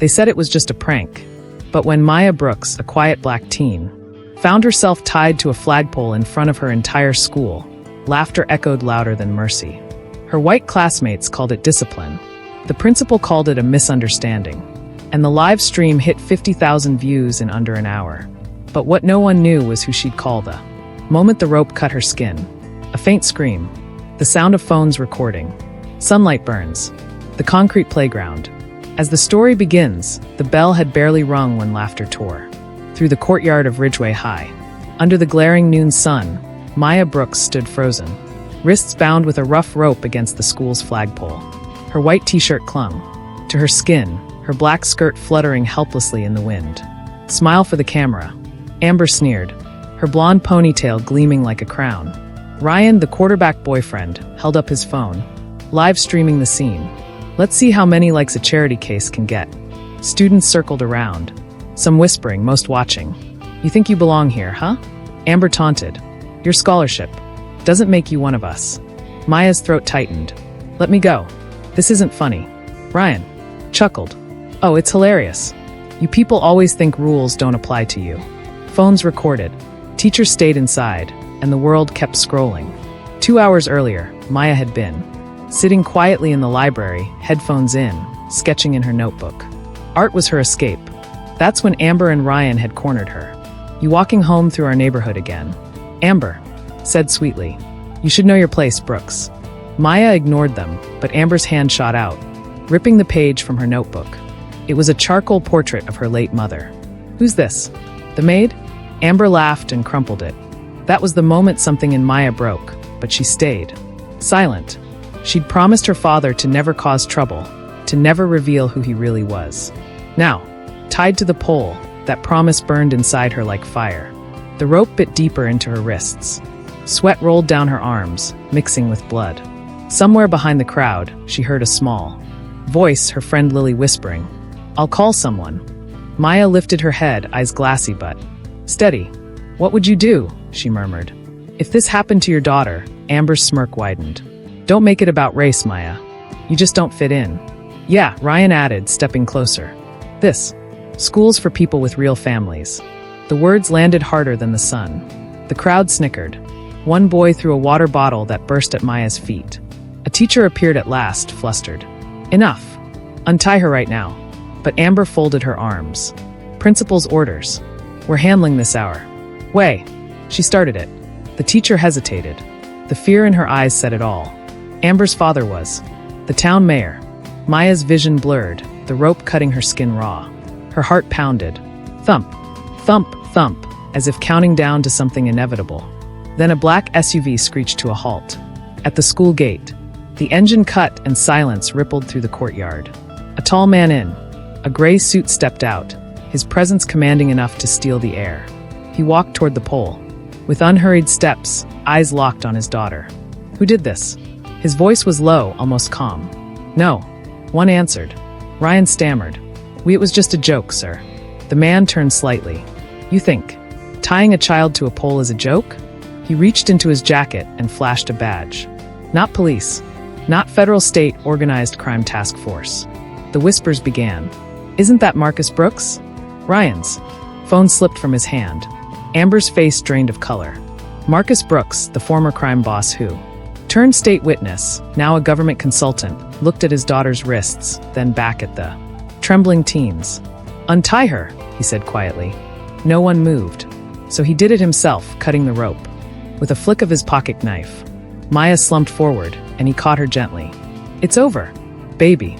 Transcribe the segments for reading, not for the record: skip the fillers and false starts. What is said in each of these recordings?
They said it was just a prank. But when Maya Brooks, a quiet black teen, found herself tied to a flagpole in front of her entire school, laughter echoed louder than mercy. Her white classmates called it discipline. The principal called it a misunderstanding. And the live stream hit 50,000 views in under an hour. But what no one knew was who she'd call the moment the rope cut her skin. A faint scream. The sound of phones recording. Sunlight burns. The concrete playground. As the story begins, the bell had barely rung when laughter tore through the courtyard of Ridgeway High. Under the glaring noon sun, Maya Brooks stood frozen, wrists bound with a rough rope against the school's flagpole. Her white t-shirt clung to her skin, her black skirt fluttering helplessly in the wind. "Smile for the camera," Amber sneered, her blonde ponytail gleaming like a crown. Ryan, the quarterback boyfriend, held up his phone, live streaming the scene. "Let's see how many likes a charity case can get." Students circled around, some whispering, most watching. "You think you belong here, huh?" Amber taunted. "Your scholarship doesn't make you one of us." Maya's throat tightened. "Let me go. This isn't funny." Ryan chuckled. "Oh, it's hilarious. You people always think rules don't apply to you." Phones recorded. Teachers stayed inside, and the world kept scrolling. 2 hours earlier, Maya had been sitting quietly in the library, headphones in, sketching in her notebook. Art was her escape. That's when Amber and Ryan had cornered her. "You walking home through our neighborhood again?" Amber said sweetly. "You should know your place, Brooks." Maya ignored them, but Amber's hand shot out, ripping the page from her notebook. It was a charcoal portrait of her late mother. "Who's this? The maid?" Amber laughed and crumpled it. That was the moment something in Maya broke, but she stayed silent. She'd promised her father to never cause trouble, to never reveal who he really was. Now, tied to the pole, that promise burned inside her like fire. The rope bit deeper into her wrists. Sweat rolled down her arms, mixing with blood. Somewhere behind the crowd, she heard a small voice, her friend Lily whispering, "I'll call someone." Maya lifted her head, eyes glassy but steady. "What would you do?" she murmured. "If this happened to your daughter," Amber's smirk widened. "Don't make it about race, Maya. You just don't fit in." "Yeah," Ryan added, stepping closer. "This school's for people with real families." The words landed harder than the sun. The crowd snickered. One boy threw a water bottle that burst at Maya's feet. A teacher appeared at last, flustered. "Enough. Untie her right now." But Amber folded her arms. "Principal's orders. We're handling this hour." "Way." She started it. The teacher hesitated. The fear in her eyes said it all. Amber's father was the town mayor. Maya's vision blurred, the rope cutting her skin raw. Her heart pounded. Thump, thump, thump, as if counting down to something inevitable. Then a black SUV screeched to a halt. At the school gate, the engine cut and silence rippled through the courtyard. A tall man in a gray suit stepped out, his presence commanding enough to steal the air. He walked toward the pole. With unhurried steps, eyes locked on his daughter. "Who did this?" His voice was low, almost calm. "No," one answered. Ryan stammered. "It was just a joke, sir." The man turned slightly. "You think tying a child to a pole is a joke?" He reached into his jacket and flashed a badge. "Not police. Not federal state organized crime task force." The whispers began. "Isn't that Marcus Brooks?" Ryan's phone slipped from his hand. Amber's face drained of color. Marcus Brooks, the former crime boss who turned state witness, now a government consultant, looked at his daughter's wrists, then back at the trembling teens. "Untie her," he said quietly. No one moved. So he did it himself, cutting the rope. With a flick of his pocket knife, Maya slumped forward, and he caught her gently. "It's over, baby."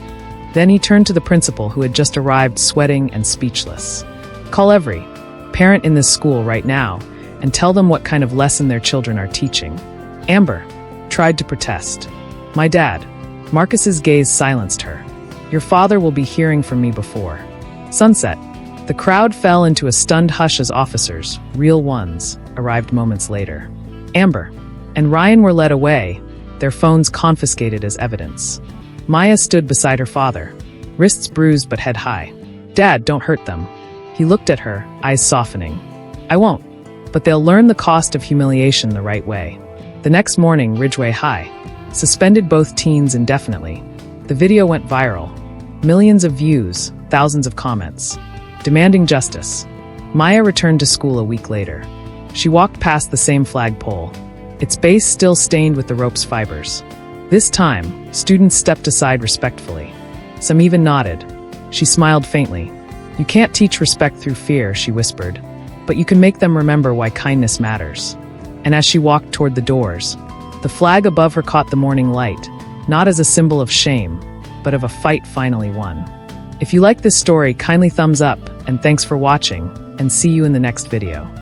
Then he turned to the principal, who had just arrived, sweating and speechless. "Call every parent in this school right now and tell them what kind of lesson their children are teaching." Amber tried to protest. "My dad." Marcus's gaze silenced her. "Your father will be hearing from me before sunset." The crowd fell into a stunned hush as officers, real ones, arrived moments later. Amber and Ryan were led away, their phones confiscated as evidence. Maya stood beside her father, wrists bruised but head high. "Dad, don't hurt them." He looked at her, eyes softening. "I won't, but they'll learn the cost of humiliation the right way." The next morning, Ridgeway High suspended both teens indefinitely. The video went viral. Millions of views, thousands of comments, demanding justice. Maya returned to school a week later. She walked past the same flagpole, its base still stained with the rope's fibers. This time, students stepped aside respectfully. Some even nodded. She smiled faintly. "You can't teach respect through fear," she whispered, "but you can make them remember why kindness matters." And as she walked toward the doors, the flag above her caught the morning light, not as a symbol of shame, but of a fight finally won. If you like this story, kindly thumbs up, and thanks for watching, and see you in the next video.